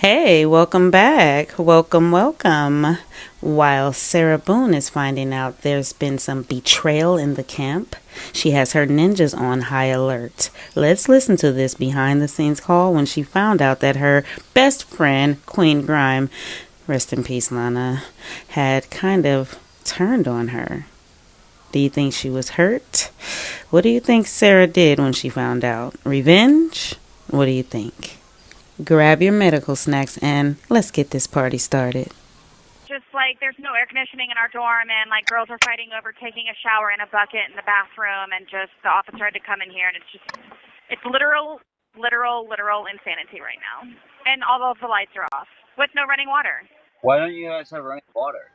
Hey, welcome back. Welcome. While Sarah Boone is finding out there's been some betrayal in the camp, she has her ninjas on high alert. Let's listen to this behind the scenes call when she found out that her best friend, Queen Grime, rest in peace, Lana, had kind of turned on her. Do you think she was hurt? What do you think Sarah did when she found out? Revenge? What do you think? Grab your medical snacks and let's get this party started. Just like there's no air conditioning in our dorm, and like girls are fighting over taking a shower in a bucket in the bathroom, and just the officer had to come in here, and it's literal insanity right now. And all of the lights are off with no running water Why don't you guys have running water?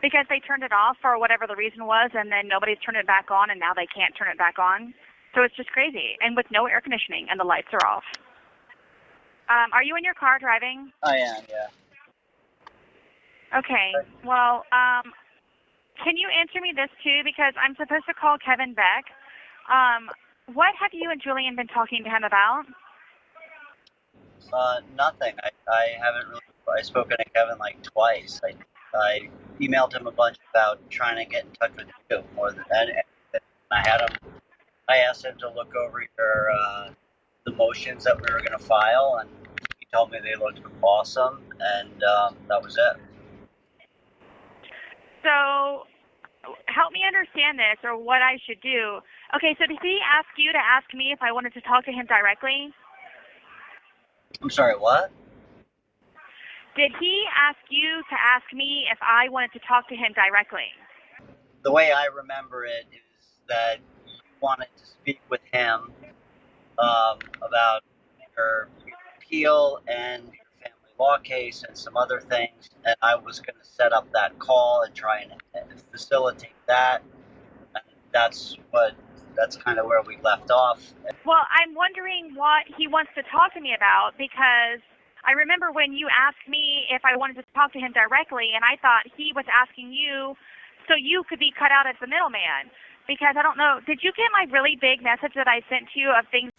because they turned it off for whatever the reason was, and then nobody's turned it back on, and now they can't turn it back on. So it's just crazy, and with no air conditioning, and the lights are off. Are you in your car driving? I am, yeah. Okay. Well, can you answer me this too? Because I'm supposed to call Kevin Beck. What have you and Julian been talking to him about? Nothing. I haven't really. I've spoken to Kevin like twice. I emailed him a bunch about trying to get in touch with you more than anything. I asked him to look over the motions that we were going to file, and he told me they looked awesome, and that was it. So, help me understand this or what I should do. Okay, so did he ask you to ask me if I wanted to talk to him directly? I'm sorry, what? Did he ask you to ask me if I wanted to talk to him directly? The way I remember it is that you wanted to speak with him about your appeal and your family law case and some other things, and I was going to set up that call and try and facilitate that. And that's kind of where we left off. Well, I'm wondering what he wants to talk to me about because I remember when you asked me if I wanted to talk to him directly, and I thought he was asking you so you could be cut out as the middleman. Because I don't know, did you get my really big message that I sent to you of things?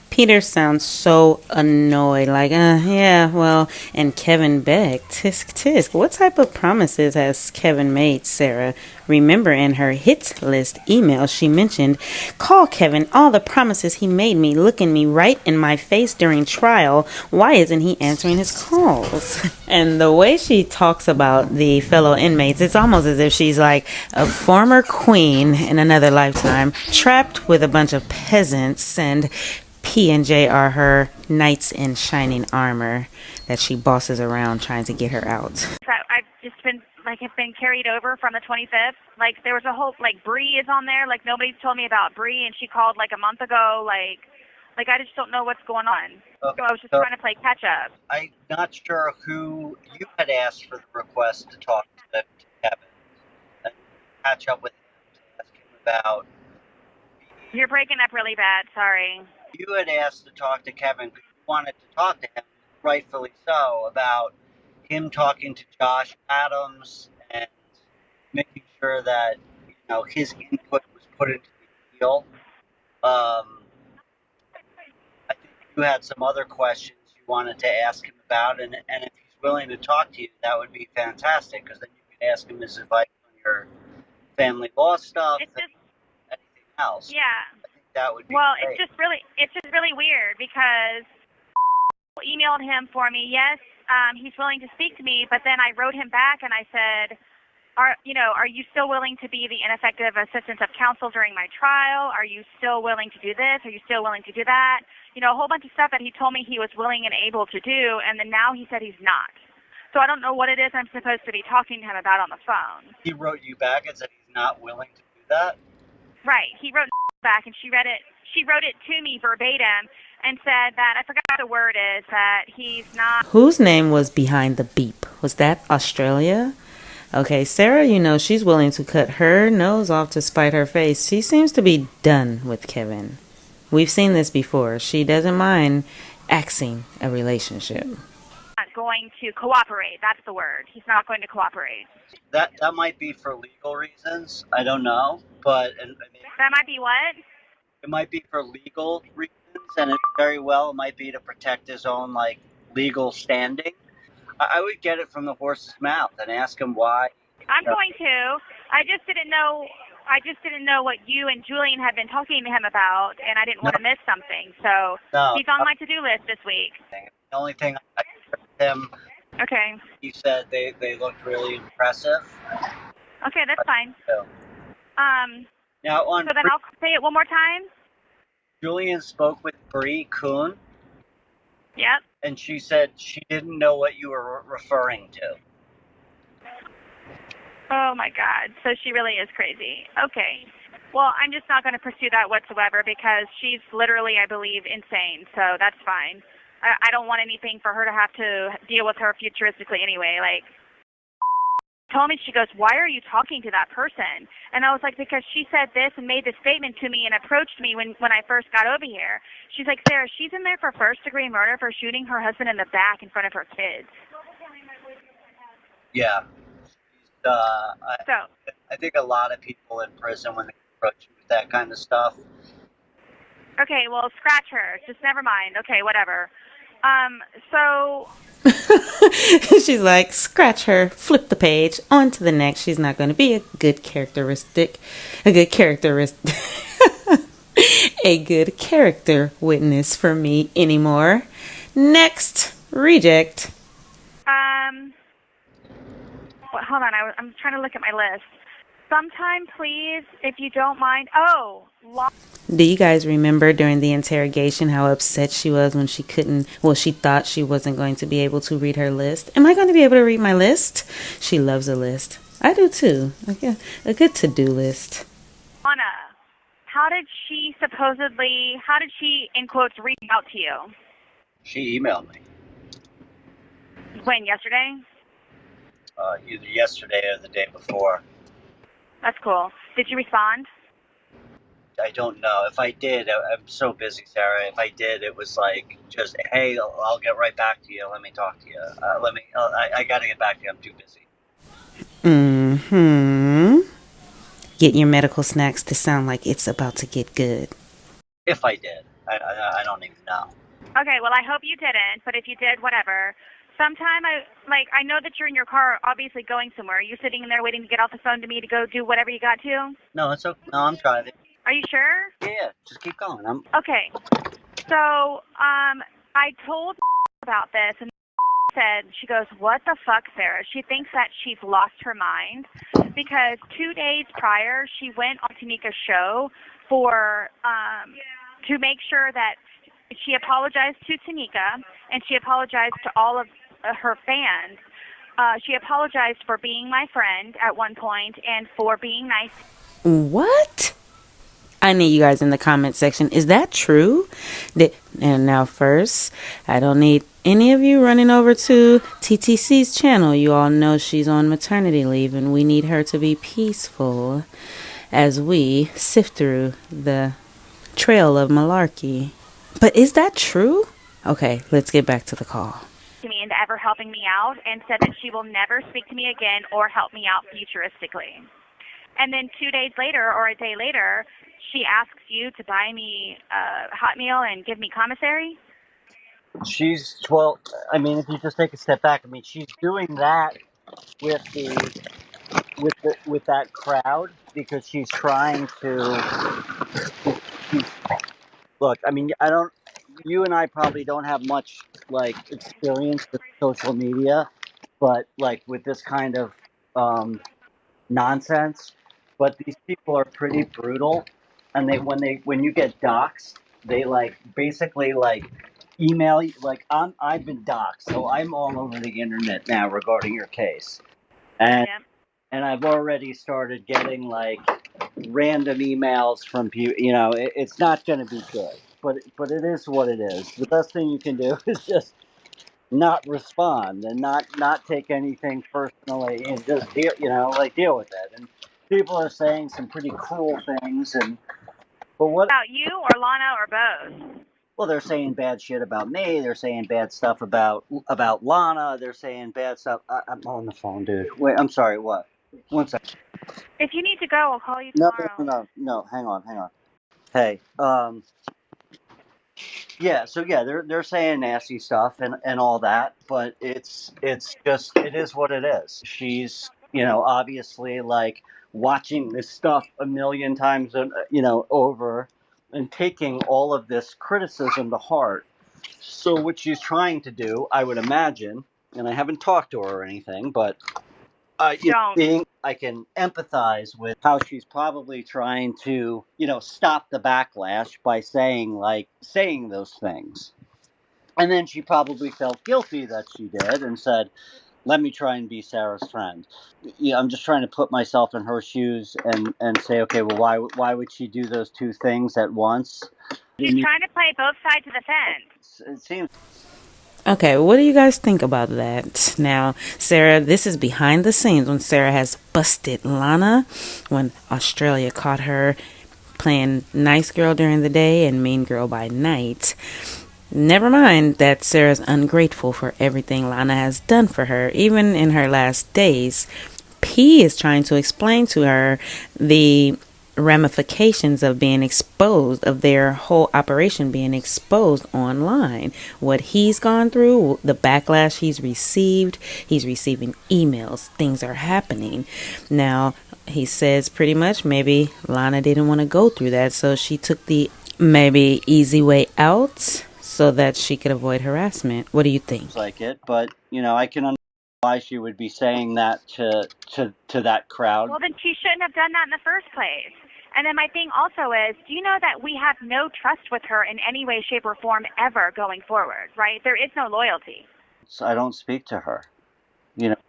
Peter sounds so annoyed, like, yeah, well, and Kevin Beck, tisk tisk. What type of promises has Kevin made Sarah? Remember in her hits list email, she mentioned, call Kevin, all the promises he made me, looking me right in my face during trial. Why isn't he answering his calls? And the way she talks about the fellow inmates, it's almost as if she's like a former queen in another lifetime, trapped with a bunch of peasants, and P&J are her knights in shining armor that she bosses around trying to get her out. That I've just been have been carried over from the 25th. Like there was a whole Bree is on there. Like nobody's told me about Bree, and she called like a month ago. Like I just don't know what's going on. Okay, So I was just so trying to play catch up. I'm not sure who you had asked for the request to talk to Kevin and catch up with him to ask him about. You're breaking up really bad. Sorry. You had asked to talk to Kevin because you wanted to talk to him, rightfully so, about him talking to Josh Adams and making sure that his input was put into the deal. I think you had some other questions you wanted to ask him about, and if he's willing to talk to you, that would be fantastic because then you could ask him his advice on your family law stuff It's and just anything else. yeah. I think that would be Well, great. it's just really weird because emailed him for me. Yes, he's willing to speak to me, but then I wrote him back and I said, are you still willing to be the ineffective assistance of counsel during my trial? Are you still willing to do this? Are you still willing to do that? A whole bunch of stuff that he told me he was willing and able to do, and then now he said he's not. So I don't know what it is I'm supposed to be talking to him about on the phone. He wrote you back and said he's not willing to do that. Right. He wrote back and she read it. She wrote it to me verbatim and said that I forgot what the word is, that he's not. Whose name was behind the beep? Was that Australia? Okay, Sarah, she's willing to cut her nose off to spite her face. She seems to be done with Kevin. We've seen this before. She doesn't mind axing a relationship. Not going to cooperate. That's the word. He's not going to cooperate. That might be for legal reasons. I don't know, but That might be what? it might be for legal reasons. and it very well might be to protect his own like legal standing. I would get it from the horse's mouth and ask him why. I'm going to. I just didn't know. I just didn't know what you and Julian had been talking to him about, and I didn't want to miss something. So No, he's on my to-do list this week. the only thing I heard him, Okay. he said they looked really impressive. Okay, that's fine. So, now on So then I'll say it one more time. Julian spoke with Bree Kuhn, Yep. and she said she didn't know what you were referring to. Oh my God. So she really is crazy. Okay. Well, I'm just not going to pursue that whatsoever because she's literally, I believe, insane. So that's fine. I don't want anything for her to have to deal with her futuristically anyway. Like, told me, she goes, why are you talking to that person? And I was like, because she said this and made this statement to me and approached me when I first got over here. She's like, Sarah, she's in there for first-degree murder for shooting her husband in the back in front of her kids. Yeah. I think a lot of people in prison, when they approach you with that kind of stuff. Okay, well, scratch her. Just never mind. Okay, whatever. So She's like, scratch her, flip the page, on to the next. She's not going to be a good character witness for me anymore. Next, reject. Well, hold on. I'm trying to look at my list. Sometime, please, if you don't mind. Oh, do you guys remember during the interrogation how upset she was when she thought she wasn't going to be able to read her list? Am I going to be able to read my list? She loves a list. I do too. Okay. A good to-do list. Lana, how did she, in quotes, reach out to you? She emailed me. When, yesterday? Either yesterday or the day before. That's cool. Did you respond? I don't know. If I did, I'm so busy, Sarah. If I did, it was like just, hey, I'll get right back to you. Let me talk to you. I got to get back to you. I'm too busy. Get your medical snacks to sound like it's about to get good. If I did. I don't even know. Okay, well, I hope you didn't, but if you did, whatever. Sometime, I know that you're in your car, obviously going somewhere. Are you sitting in there waiting to get off the phone to me to go do whatever you got to? No, it's okay. No, I'm driving. Are you sure? Yeah, just keep going. Okay. So, I told about this, and said, she goes, what the fuck, Sarah? She thinks that she's lost her mind because 2 days prior, she went on Tanika's show for, to make sure that she apologized to Tanika, and she apologized to all of her fans. She apologized for being my friend at one point and for being nice. What? I need you guys in the comment section. Is that true? And now first, I don't need any of you running over to TTC's channel. You all know she's on maternity leave, and we need her to be peaceful as we sift through the trail of malarkey. But is that true? Okay, let's get back to the call. To me and ever helping me out, and said that she will never speak to me again or help me out futuristically. And then 2 days later or a day later, she asks you to buy me a hot meal and give me commissary? Well, I mean, if you just take a step back, I mean, she's doing that with that crowd because she's trying to look. I mean, you and I probably don't have much like experience with social media, but like with this kind of nonsense. But these people are pretty brutal, and when you get doxxed, they like basically like email you. Like I've been doxxed, so I'm all over the internet now regarding your case, and Yeah. and I've already started getting like random emails from people. You know, it's not going to be good, but it is what it is. The best thing you can do is just not respond and not take anything personally and just deal with it. And people are saying some pretty cruel things, but what About you or Lana or both? well, they're saying bad shit about me. They're saying bad stuff about Lana. They're saying bad stuff. I'm on the phone, dude. Wait, I'm sorry. What? One second. If you need to go, I'll call you No, tomorrow. no. Hang on. Hey, Yeah, so yeah, they're saying nasty stuff and all that, but it's just it is what it is. She's obviously like watching this stuff a million times over and taking all of this criticism to heart. So what she's trying to do, I would imagine, and I haven't talked to her or anything, but Don't. being I can empathize with how she's probably trying to stop the backlash by saying those things. And then she probably felt guilty that she did and said, let me try and be Sarah's friend. I'm just trying to put myself in her shoes and say, okay, well, why would she do those two things at once? She's trying to play both sides of the fence. It seems. Okay, what do you guys think about that? Now, Sarah, this is behind the scenes when Sarah has busted Lana when Australia caught her playing nice girl during the day and mean girl by night. Never mind that Sarah's ungrateful for everything Lana has done for her, even in her last days. P is trying to explain to her the ramifications of being exposed, of their whole operation being exposed online. What he's gone through, the backlash he's received, he's receiving emails, things are happening. Now, he says pretty much maybe Lana didn't want to go through that, so she took the maybe easy way out so that she could avoid harassment. What do you think? Like it, but I can understand why she would be saying that to that crowd. Well, then she shouldn't have done that in the first place. And then my thing also is, do you know that we have no trust with her in any way, shape, or form ever going forward, right? There is no loyalty. So I don't speak to her.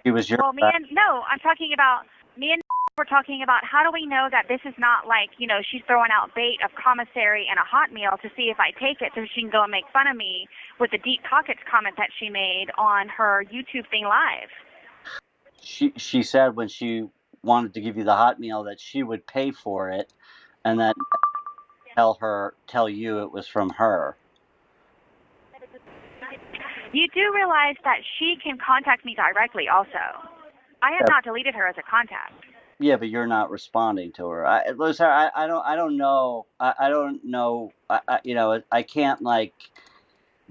She was your. Well, I'm talking about me and we're talking about how do we know that this is not like, she's throwing out bait of commissary and a hot meal to see if I take it so she can go and make fun of me with the deep pockets comment that she made on her YouTube thing live. She said when she wanted to give you the hot meal that she would pay for it, and that tell you it was from her. You do realize that she can contact me directly also. I have not deleted her as a contact. Yeah, but you're not responding to her. I don't know. I don't know. I can't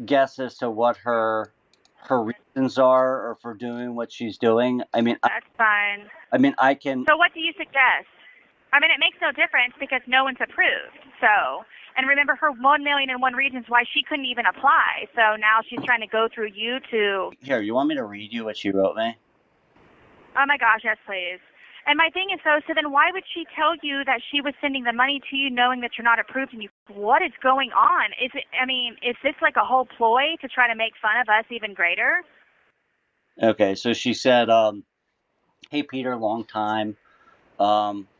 guess as to what her reasons are or for doing what she's doing. That's fine. I can. So what do you suggest? It makes no difference because no one's approved. So, and remember her 1,000,001 reasons why she couldn't even apply. So now she's trying to go through you to. Here, you want me to read you what she wrote me? Oh my gosh, yes, please. And my thing is, so then why would she tell you that she was sending the money to you knowing that you're not approved and you, what is going on? Is this like a whole ploy to try to make fun of us even greater? Okay, so she said, hey, Peter, long time.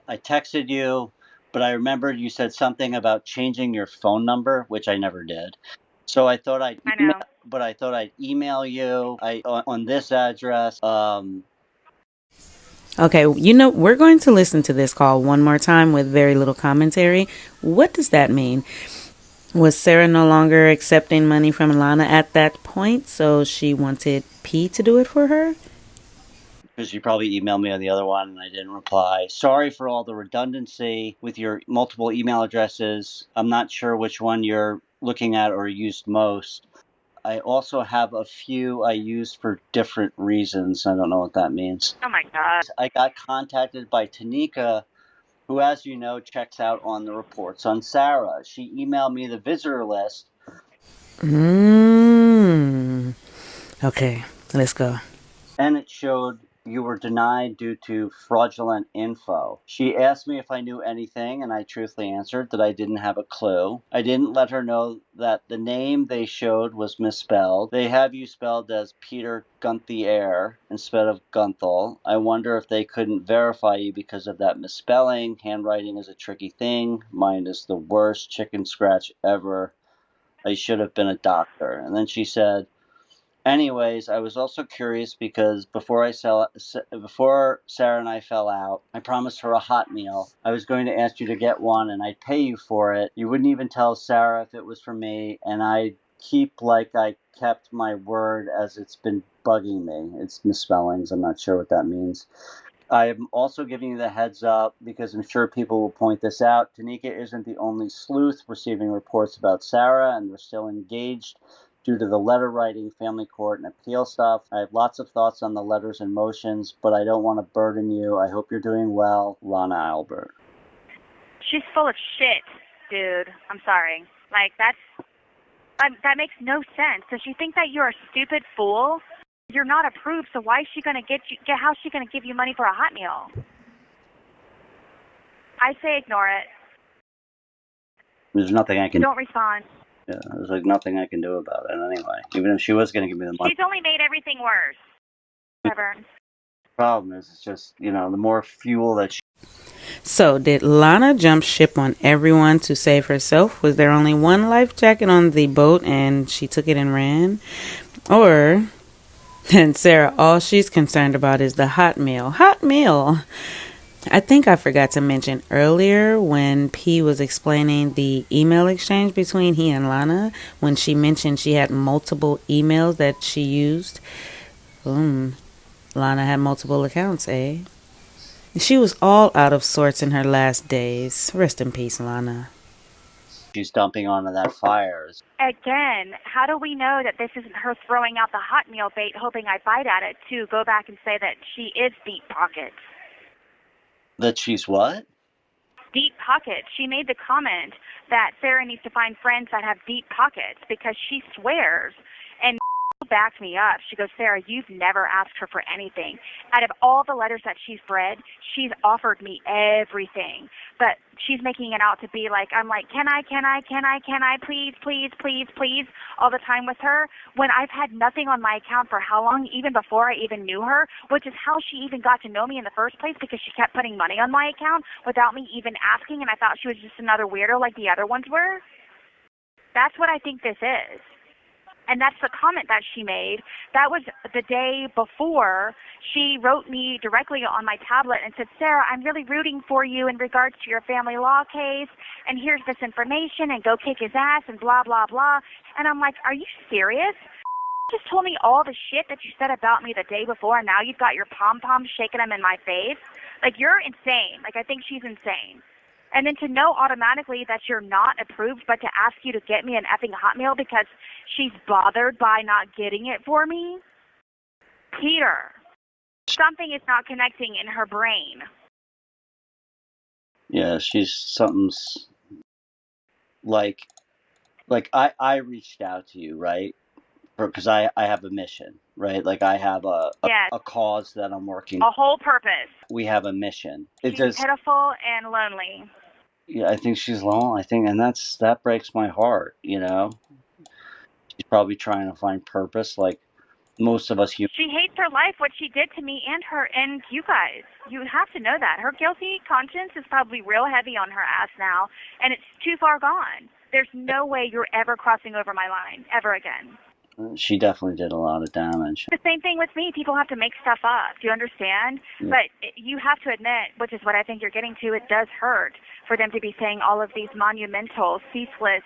I texted you, but I remembered you said something about changing your phone number, which I never did. So I thought I'd email you on this address. Okay, we're going to listen to this call one more time with very little commentary. What does that mean? Was Sarah no longer accepting money from Lana at that point, so she wanted P to do it for her? Because you probably emailed me on the other one and I didn't reply. Sorry for all the redundancy with your multiple email addresses. I'm not sure which one you're looking at or used most. I also have a few I use for different reasons. I don't know what that means. Oh my God. I got contacted by Tanika, who, as you know, checks out on the reports on Sarah. She emailed me the visitor list. Okay, let's go. And it showed you were denied due to fraudulent info. She asked me if I knew anything, and I truthfully answered that I didn't have a clue. I didn't let her know that the name they showed was misspelled. They have you spelled as Peter Gunthier instead of Gunthal. I wonder if they couldn't verify you because of that misspelling. Handwriting is a tricky thing. Mine is the worst chicken scratch ever. I should have been a doctor. And then she said, anyways, I was also curious because before Sarah and I fell out, I promised her a hot meal. I was going to ask you to get one and I'd pay you for it. You wouldn't even tell Sarah if it was for me, and I'd keep like I kept my word as it's been bugging me. It's misspellings. I'm not sure what that means. I'm also giving you the heads up because I'm sure people will point this out. Tanika isn't the only sleuth receiving reports about Sarah, and we're still engaged due to the letter writing, family court, and appeal stuff. I have lots of thoughts on the letters and motions, but I don't want to burden you. I hope you're doing well. Lana Albert. She's full of shit, dude. I'm sorry. Like, that makes no sense. Does she think that you're a stupid fool? You're not approved, so why is she gonna how's she gonna give you money for a hot meal? I say ignore it. There's nothing I can. Don't respond. Yeah, there's like nothing I can do about it anyway. Even if she was gonna give me the money. She's only made everything worse. Whatever. The problem is, it's just, the more fuel that she. So, did Lana jump ship on everyone to save herself? Was there only one life jacket on the boat and she took it and ran? Or, and Sarah, all she's concerned about is the hot meal. Hot meal! I think I forgot to mention earlier when P was explaining the email exchange between he and Lana, when she mentioned she had multiple emails that she used. Lana had multiple accounts, eh? She was all out of sorts in her last days. Rest in peace, Lana. She's dumping onto that fire. Again, how do we know that this isn't her throwing out the hot meal bait, hoping I bite at it, to go back and say that she is deep pockets? That she's what? Deep pockets. She made the comment that Sarah needs to find friends that have deep pockets because she swears, and backed me up. She goes, Sarah, you've never asked her for anything. Out of all the letters that she's read, she's offered me everything. But she's making it out to be like, I'm like, can I, please, all the time with her, when I've had nothing on my account for how long, even before I even knew her, which is how she even got to know me in the first place, because she kept putting money on my account without me even asking, and I thought she was just another weirdo like the other ones were. That's what I think this is. And that's the comment that she made. That was the day before she wrote me directly on my tablet and said, Sarah, I'm really rooting for you in regards to your family law case, and here's this information, and go kick his ass, and blah, blah, blah. And I'm like, are you serious? You just told me all the shit that you said about me the day before, and now you've got your pom-poms shaking them in my face? Like, you're insane. Like, I think she's insane. And then to know automatically that you're not approved, but to ask you to get me an effing hot meal because she's bothered by not getting it for me? Peter, something is not connecting in her brain. Yeah, something's like I reached out to you, right? Because I have a mission, right? Like I have a cause that I'm working. A whole purpose. We have a mission. She's pitiful and lonely. Yeah, I think she's lonely. And that breaks my heart. She's probably trying to find purpose, like most of us. She hates her life, what she did to me and you guys. You have to know that. Her guilty conscience is probably real heavy on her ass now, and it's too far gone. There's no way you're ever crossing over my line, ever again. She definitely did a lot of damage. The same thing with me. People have to make stuff up. Do you understand? Yeah. But you have to admit, which is what I think you're getting to, it does hurt for them to be saying all of these monumental, ceaseless,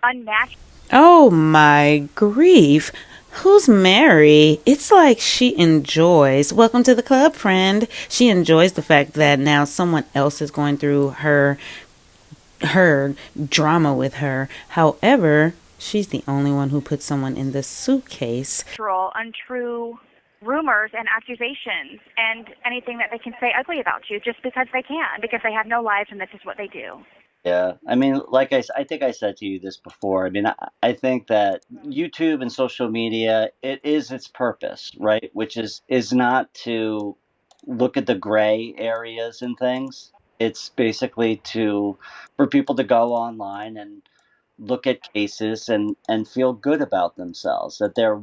unmatched. Oh my grief. Who's Mary? It's like she enjoys, welcome to the club, friend. She enjoys the fact that now someone else is going through her drama with her. However, she's the only one who put someone in the suitcase. Untrue rumors and accusations and anything that they can say ugly about you just because they can, because they have no lives and this is what they do. Yeah, I mean, like I think I said to you this before. I mean, I think that YouTube and social media, it is its purpose, right? Which is not to look at the gray areas and things. It's basically for people to go online and look at cases and feel good about themselves, that they're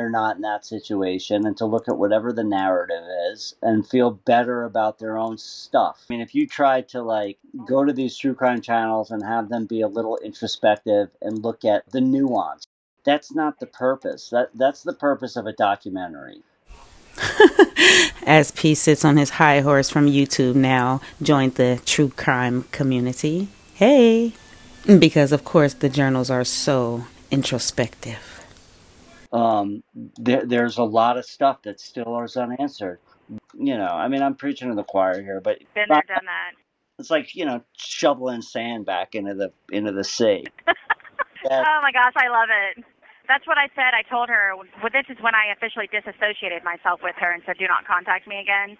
not in that situation, and to look at whatever the narrative is and feel better about their own stuff. I mean, if you try to go to these true crime channels and have them be a little introspective and look at the nuance, that's not the purpose. That's the purpose of a documentary. As P sits on his high horse from YouTube now, joined the true crime community. Hey! Because, of course, the journals are so introspective. Um, there's a lot of stuff that still is unanswered. I mean, I'm preaching to the choir here, but Been there, done that. it's like shoveling sand back into the sea. Yeah. Oh my gosh, I love it. That's what I said. I told her. Well, this is when I officially disassociated myself with her and said, "Do not contact me again."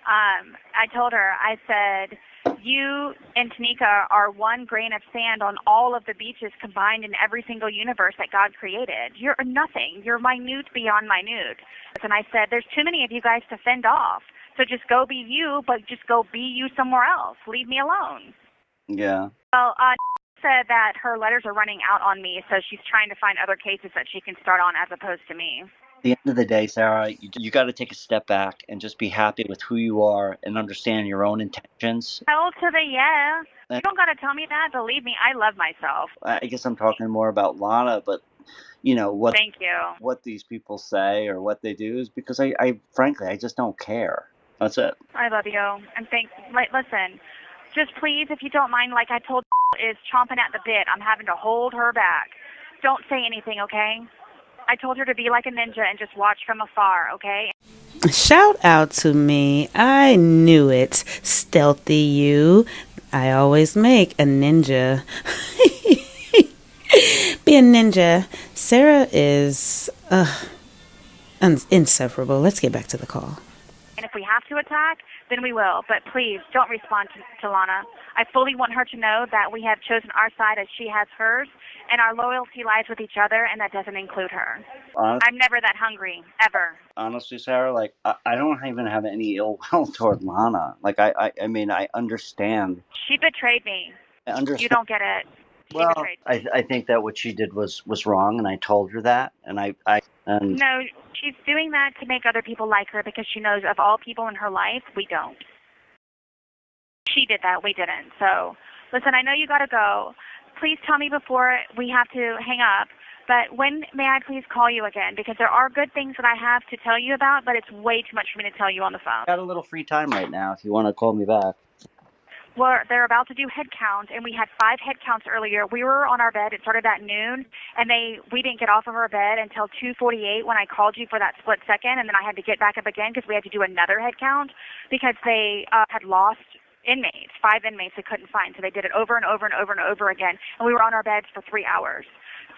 I told her. I said, "You and Tanika are one grain of sand on all of the beaches combined in every single universe that God created. You're nothing. You're minute beyond minute." And I said, "There's too many of you guys to fend off. So just go be you, but just go be you somewhere else. Leave me alone." Yeah. Well, said that her letters are running out on me, so she's trying to find other cases that she can start on as opposed to me. At the end of the day, Sarah, you got to take a step back and just be happy with who you are and understand your own intentions. Hell to the yeah. You don't got to tell me that. Believe me, I love myself. I guess I'm talking more about Lana, but Thank you. what these people say or what they do is because I frankly I just don't care. That's it. I love you. And listen, just please, if you don't mind, like I told is chomping at the bit. I'm having to hold her back. Don't say anything, okay? I told her to be like a ninja and just watch from afar, okay? Shout out to me. I knew it. Stealthy you. I always make a ninja. Be a ninja. Sarah is insufferable. Let's get back to the call. And if we have to attack, then we will. But please, don't respond to Lana. I fully want her to know that we have chosen our side as she has hers, and our loyalty lies with each other, and that doesn't include her. I'm never that hungry, ever. Honestly, Sarah, like I don't even have any ill will toward Lana. Like I mean, I understand. She betrayed me. I understand. You don't get it. She Well, betrayed me. I think that what she did was wrong, and I told her that, and No, she's doing that to make other people like her because she knows of all people in her life, we don't. She did that. We didn't. So, listen, I know you got to go. Please tell me before we have to hang up, but when may I please call you again? Because there are good things that I have to tell you about, but it's way too much for me to tell you on the phone. got a little free time right now if you want to call me back. Well, they're about to do head count, and we had 5 head counts earlier. We were on our bed. It started at noon, and we didn't get off of our bed until 2:48 when I called you for that split second, and then I had to get back up again because we had to do another head count because they had lost inmates, 5 inmates they couldn't find. So they did it over and over and over and over again, and we were on our beds for 3 hours.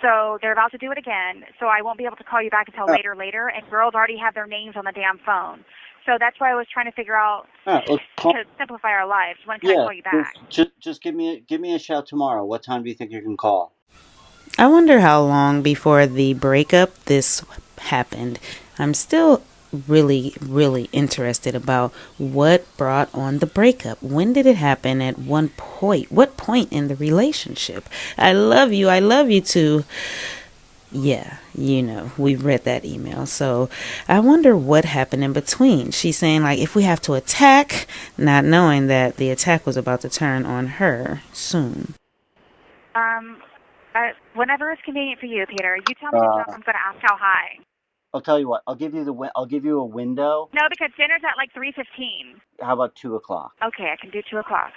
So they're about to do it again, so I won't be able to call you back until later, and girls already have their names on the damn phone. So that's why I was trying to figure out to simplify our lives. When can I call you back? Just give me a shout tomorrow. What time do you think you can call? I wonder how long before the breakup this happened. I'm still really, really interested about what brought on the breakup. When did it happen? At one point? What point in the relationship? I love you too. Yeah, we've read that email. So I wonder what happened in between. She's saying, like, if we have to attack, not knowing that the attack was about to turn on her soon. Whenever it's convenient for you, Peter, you tell me to jump. I'm going to ask how high. I'll tell you what. I'll give you a window. No, because dinner's at like 3:15. How about 2:00? Okay, I can do 2:00.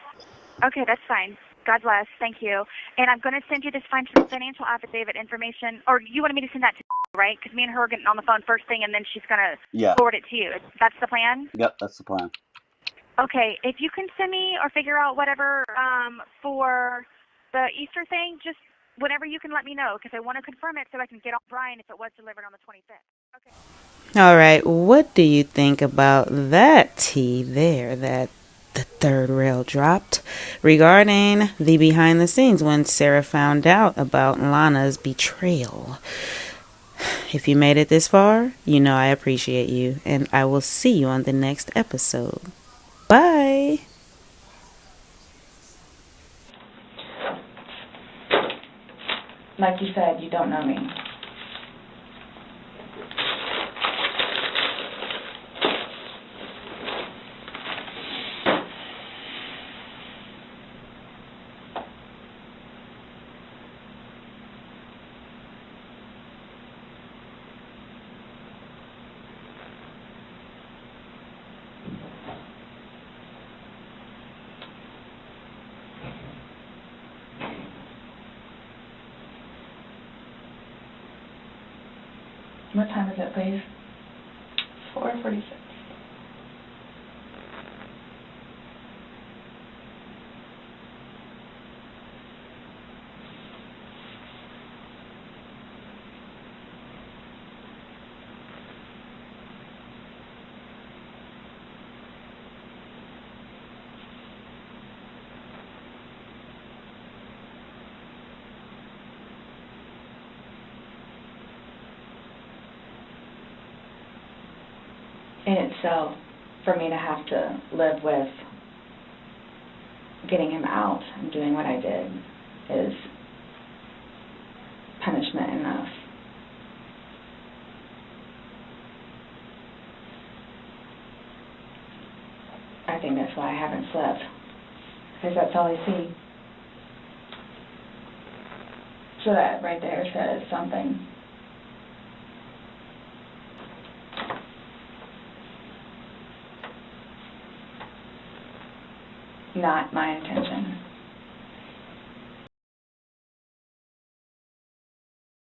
Okay, that's fine. God bless. Thank you. And I'm going to send you this financial affidavit information. Or you wanted me to send that to right? Because me and her are getting on the phone first thing, and then she's going to forward it to you. That's the plan? Yep, that's the plan. Okay, if you can send me or figure out whatever for the Easter thing, just whenever you can let me know, because I want to confirm it so I can get on Brian if it was delivered on the 25th. Okay. All right, what do you think about that tea there, that the third rail dropped regarding the behind the scenes when Sarah found out about Lana's betrayal? If you made it this far, I appreciate you, and I will see you on the next episode. Bye. Like you said, you don't know me. What time is it, please? 4:46. In itself, for me to have to live with getting him out and doing what I did is punishment enough. I think that's why I haven't slept, because that's all I see. So that right there says something. Not my intention.